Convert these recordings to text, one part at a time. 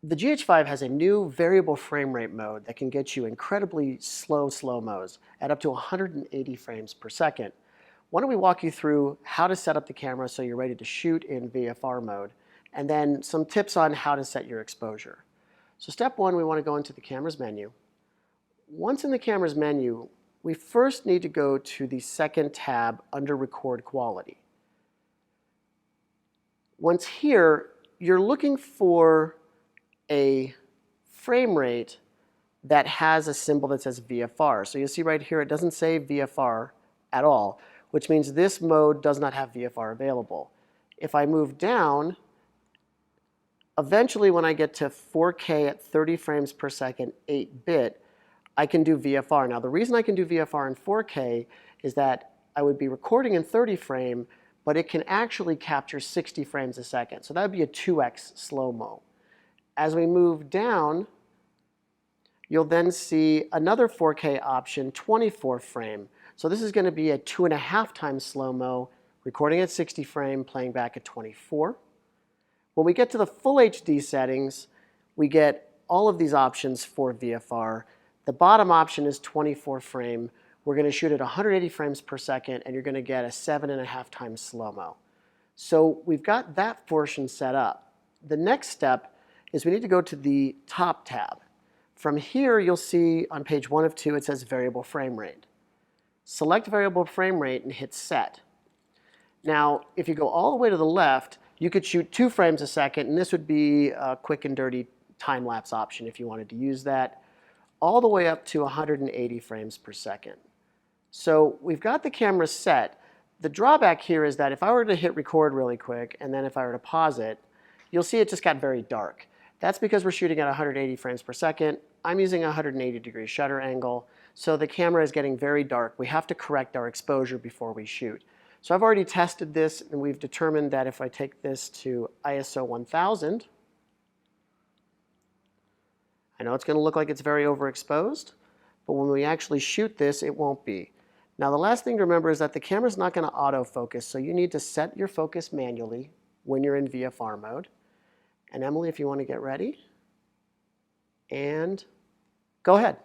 The GH5 has a new variable frame rate mode that can get you incredibly slow-mos at up to 180 frames per second. Why don't we walk you through how to set up the camera so you're ready to shoot in VFR mode, and then some tips on how to set your exposure. So step one, we want to go into the camera's menu. Once in the camera's menu, we first need to go to the second tab under Record Quality. Once here, you're looking for a frame rate that has a symbol that says VFR. So you'll see right here it doesn't say VFR at all, which means this mode does not have VFR available. If I move down, eventually when I get to 4K at 30 frames per second, 8-bit, I can do VFR. Now the reason I can do VFR in 4K is that I would be recording in 30 frame, but it can actually capture 60 frames a second. So that would be a 2x slow-mo. As we move down, you'll then see another 4K option, 24 frame. So this is going to be a 2.5 times slow-mo, recording at 60 frame, playing back at 24. When we get to the full HD settings, we get all of these options for VFR. The bottom option is 24 frame. We're going to shoot at 180 frames per second, and you're going to get a 7.5 times slow-mo. So we've got that portion set up. The next step is we need to go to the top tab. From here, you'll see on page 1 of 2, it says Variable Frame Rate. Select Variable Frame Rate and hit Set. Now, if you go all the way to the left, you could shoot 2 frames a second, and this would be a quick and dirty time-lapse option if you wanted to use that, all the way up to 180 frames per second. So we've got the camera set. The drawback here is that if I were to hit record really quick, and then if I were to pause it, you'll see it just got very dark. That's because we're shooting at 180 frames per second. I'm using a 180-degree shutter angle, so the camera is getting very dark. We have to correct our exposure before we shoot. So I've already tested this, and we've determined that if I take this to ISO 1000, I know it's going to look like it's very overexposed, but when we actually shoot this, it won't be. Now the last thing to remember is that the camera's not going to autofocus, so you need to set your focus manually when you're in VFR mode. And Emily, if you want to get ready, and go ahead.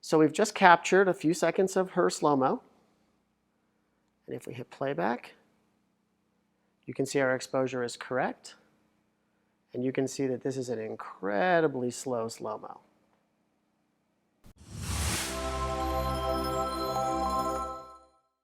So we've just captured a few seconds of her slow-mo. And if we hit playback, you can see our exposure is correct. And you can see that this is an incredibly slow slow-mo.